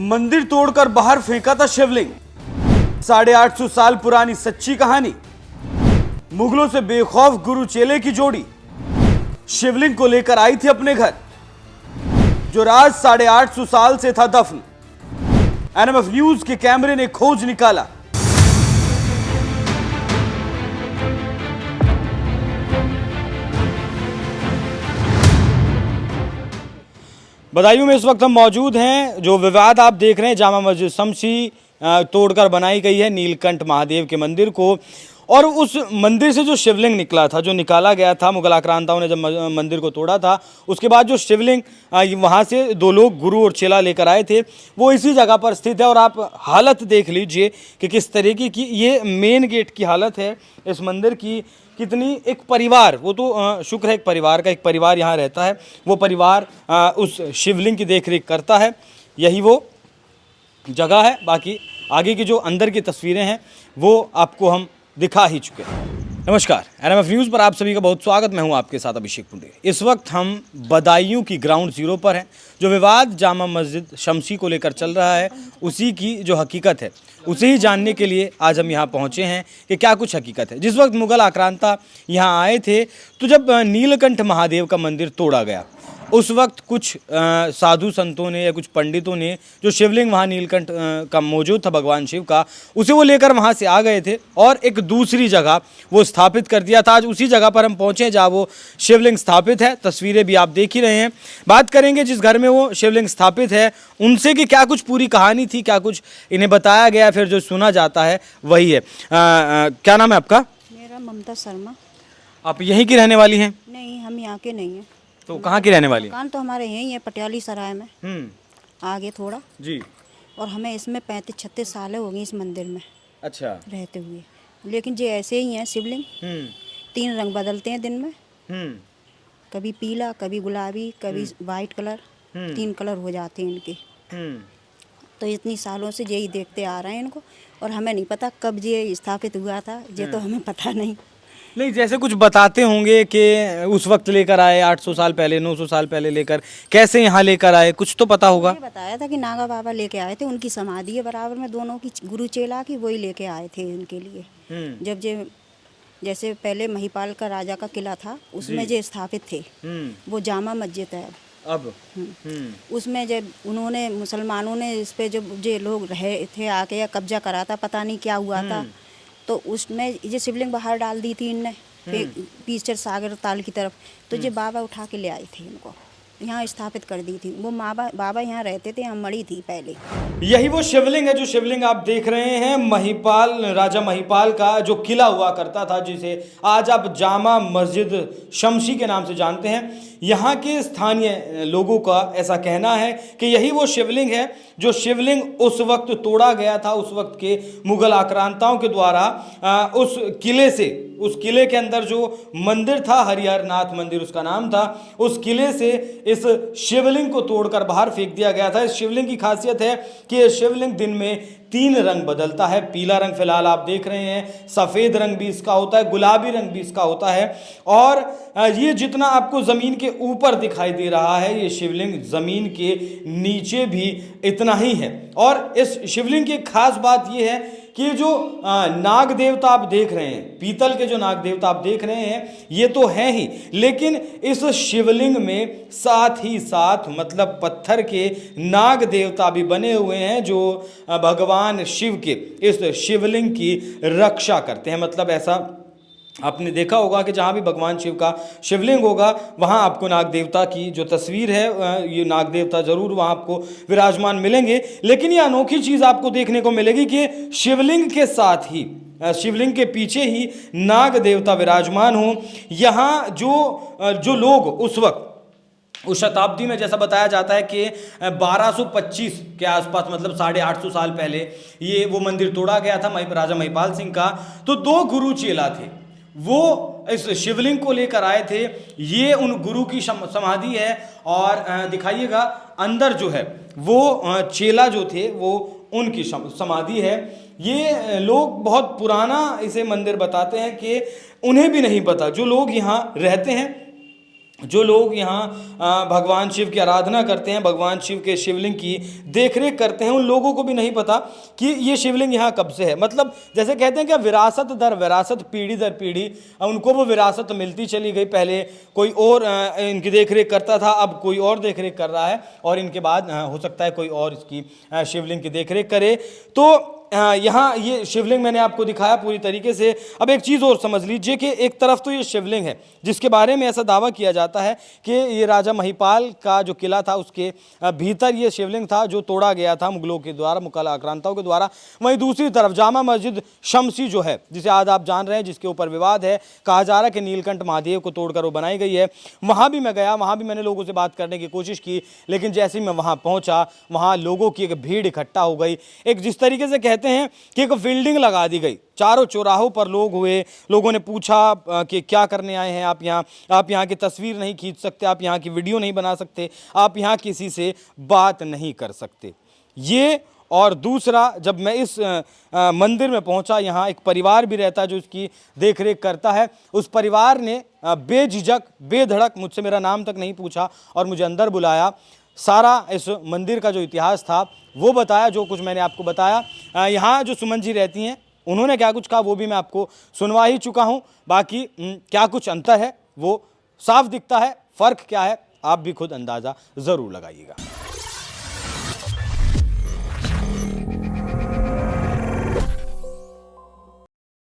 मंदिर तोड़कर बाहर फेंका था शिवलिंग। 850 साल पुरानी सच्ची कहानी। मुगलों से बेखौफ गुरु चेले की जोड़ी शिवलिंग को लेकर आई थी अपने घर, जो राज 850 साल से था दफन। एनएमएफ न्यूज के कैमरे ने खोज निकाला। बदायूं में इस वक्त हम मौजूद हैं। जो विवाद आप देख रहे हैं, जामा मस्जिद शमसी तोड़कर बनाई गई है नीलकंठ महादेव के मंदिर को, और उस मंदिर से जो शिवलिंग निकला था, जो निकाला गया था, मुगल आक्रांताओं ने जब मंदिर को तोड़ा था, उसके बाद जो शिवलिंग वहाँ से दो लोग गुरु और चेला लेकर आए थे, वो इसी जगह पर स्थित है। और आप हालत देख लीजिए कि किस तरीके की ये मेन गेट की हालत है इस मंदिर की। कितनी एक परिवार, वो तो शुक्र है एक परिवार का, एक परिवार यहाँ रहता है, वो परिवार उस शिवलिंग की देखरेख करता है। यही वो जगह है। बाकी आगे की जो अंदर की तस्वीरें हैं वो आपको हम दिखा ही चुके हैं। नमस्कार, एनएमएफ न्यूज़ पर आप सभी का बहुत स्वागत। मैं हूं आपके साथ अभिषेक पुंडे। इस वक्त हम बदायूं की ग्राउंड जीरो पर हैं। जो विवाद जामा मस्जिद शमसी को लेकर चल रहा है, उसी की जो हकीकत है, उसे ही जानने के लिए आज हम यहाँ पहुँचे हैं कि क्या कुछ हकीकत है। जिस वक्त मुगल आक्रांता यहाँ आए थे, तो जब नीलकंठ महादेव का मंदिर तोड़ा गया, उस वक्त कुछ साधु संतों ने या कुछ पंडितों ने जो शिवलिंग वहाँ नीलकंठ का मौजूद था, भगवान शिव का, उसे वो लेकर वहाँ से आ गए थे और एक दूसरी जगह वो स्थापित कर दिया था। आज उसी जगह पर हम पहुँचे जहाँ वो शिवलिंग स्थापित है। तस्वीरें भी आप देख ही रहे हैं। बात करेंगे जिस घर में वो शिवलिंग स्थापित है उनसे कि क्या कुछ पूरी कहानी थी, क्या कुछ इन्हें बताया गया, फिर जो सुना जाता है वही है। क्या नाम है आपका? मेरा ममता शर्मा। आप यहीं की रहने वाली हैं? नहीं, हम यहाँ के नहीं हैं। तो कहाँ की रहने वाली? मकान तो हमारे यहीं है, पटियाली सराय में, आगे थोड़ा जी। और हमें इसमें 35-36 साल हो गई इस मंदिर में अच्छा। रहते हुए। लेकिन जो ऐसे ही हैं शिवलिंग, 3 रंग बदलते हैं दिन में, कभी पीला, कभी गुलाबी, कभी वाइट कलर, 3 कलर हो जाते हैं इनके। तो इतनी सालों से यही देखते आ रहे हैं इनको, और हमें नहीं पता कब ये स्थापित हुआ था, ये तो हमें पता नहीं। नहीं, जैसे कुछ बताते होंगे कि उस वक्त लेकर आए 800 साल पहले, 900 साल पहले लेकर, कैसे यहाँ लेकर आए, कुछ तो पता होगा। ये बताया था कि नागा बाबा लेके आए थे, उनकी समाधि है बराबर में दोनों की, गुरु चेला की, वही लेके आए थे इनके लिए। जब जैसे पहले महिपाल का राजा का किला था, उसमें जो स्थापित थे, वो जामा मस्जिद है अब। उसमें जब उन्होंने, मुसलमानों ने इस पे जब जो लोग रहे थे आके या कब्जा करा था, पता नहीं क्या हुआ था, तो उसमें ये शिवलिंग बाहर डाल दी थी इनने, पीछे सागर ताल की तरफ। तो ये बाबा उठा के ले आई थी इनको, यहाँ स्थापित कर दी थी। वो बाबा यहाँ रहते थे, यहाँ मड़ी थी पहले। यही वो शिवलिंग है जो शिवलिंग आप देख रहे हैं, महिपाल, राजा महिपाल का जो किला हुआ करता था, जिसे आज आप जामा मस्जिद शमसी के नाम से जानते हैं। यहाँ के स्थानीय लोगों का ऐसा कहना है कि यही वो शिवलिंग है जो शिवलिंग उस वक्त तोड़ा गया था, उस वक्त के मुगल आक्रांताओं के द्वारा उस किले से, उस किले के अंदर जो मंदिर था, हरिहरनाथ मंदिर उसका नाम था, उस किले से इस शिवलिंग को तोड़कर बाहर फेंक दिया गया था। इस शिवलिंग की खासियत है कि यह शिवलिंग दिन में 3 रंग बदलता है। पीला रंग फिलहाल आप देख रहे हैं, सफ़ेद रंग भी इसका होता है, गुलाबी रंग भी इसका होता है, और ये जितना आपको ज़मीन के ऊपर दिखाई दे रहा है, ये शिवलिंग ज़मीन के नीचे भी इतना ही है। और इस शिवलिंग की खास बात ये है कि जो नाग देवता आप देख रहे हैं, पीतल के जो नाग देवता आप देख रहे हैं, ये तो हैं ही, लेकिन इस शिवलिंग में साथ ही साथ मतलब पत्थर के नाग देवता भी बने हुए हैं, जो भगवान शिव के इस शिवलिंग की रक्षा करते हैं। मतलब ऐसा आपने देखा होगा कि जहाँ भी भगवान शिव का शिवलिंग होगा, वहाँ आपको नाग देवता की जो तस्वीर है, ये नाग देवता जरूर वहाँ आपको विराजमान मिलेंगे। लेकिन ये अनोखी चीज़ आपको देखने को मिलेगी कि शिवलिंग के साथ ही, शिवलिंग के पीछे ही नाग देवता विराजमान हों। यहाँ जो लोग उस वक्त, उस शताब्दी में, जैसा बताया जाता है कि 1225 के आसपास, मतलब 850 साल पहले ये वो मंदिर तोड़ा गया था राजा महिपाल सिंह का। तो 2 गुरु चेला थे, वो इस शिवलिंग को लेकर आए थे। ये उन गुरु की समाधि है, और दिखाइएगा अंदर जो है वो चेला जो थे वो उनकी समाधि है। ये लोग बहुत पुराना इसे मंदिर बताते हैं कि उन्हें भी नहीं पता, जो लोग यहाँ रहते हैं जो लोग यहाँ भगवान शिव की आराधना करते हैं, भगवान शिव के शिवलिंग की देखरेख करते हैं, उन लोगों को भी नहीं पता कि ये शिवलिंग यहाँ कब से है। मतलब जैसे कहते हैं कि विरासत दर विरासत, पीढ़ी दर पीढ़ी उनको वो विरासत मिलती चली गई। पहले कोई और इनकी देखरेख करता था, अब कोई और देखरेख कर रहा है, और इनके बाद हो सकता है कोई और इसकी शिवलिंग की देखरेख करे। तो यहाँ ये शिवलिंग मैंने आपको दिखाया पूरी तरीके से। अब एक चीज़ और समझ लीजिए कि एक तरफ तो ये शिवलिंग है जिसके बारे में ऐसा दावा किया जाता है कि ये राजा महिपाल का जो किला था उसके भीतर ये शिवलिंग था जो तोड़ा गया था मुगलों के द्वारा, मुगल आक्रांताओं के द्वारा। वहीं दूसरी तरफ जामा मस्जिद शमसी जो है, जिसे आज आप जान रहे हैं, जिसके ऊपर विवाद है, कहा जा रहा है कि नीलकंठ महादेव को तोड़कर वो बनाई गई है। वहाँ भी मैं गया, वहाँ भी मैंने लोगों से बात करने की कोशिश की, लेकिन जैसे ही मैं वहाँ पहुँचा वहाँ लोगों की एक भीड़ इकट्ठा हो गई। एक जिस तरीके से कहते हैं कि एक फील्डिंग लगा दी गई, चारों चौराहों पर लोग हुए। लोगों ने पूछा कि क्या करने आए हैं आप यहाँ की तस्वीर नहीं खींच सकते, आप यहाँ की वीडियो नहीं बना सकते, आप यहाँ किसी से बात नहीं कर सकते। ये और दूसरा, जब मैं इस मंदिर में पहुंचा, यहाँ एक परिवार भी रहता है जो इसकी देखरेख करता है। उस परिवार ने बेझिझक बेधड़क मुझसे मेरा नाम तक नहीं पूछा और मुझे अंदर बुलाया। सारा इस मंदिर का जो इतिहास था वो बताया, जो कुछ मैंने आपको बताया। यहाँ जो सुमन जी रहती हैं उन्होंने क्या कुछ कहा वो भी मैं आपको सुनवा ही चुका हूँ। बाकी क्या कुछ अंतर है वो साफ दिखता है, फ़र्क क्या है आप भी खुद अंदाज़ा ज़रूर लगाइएगा।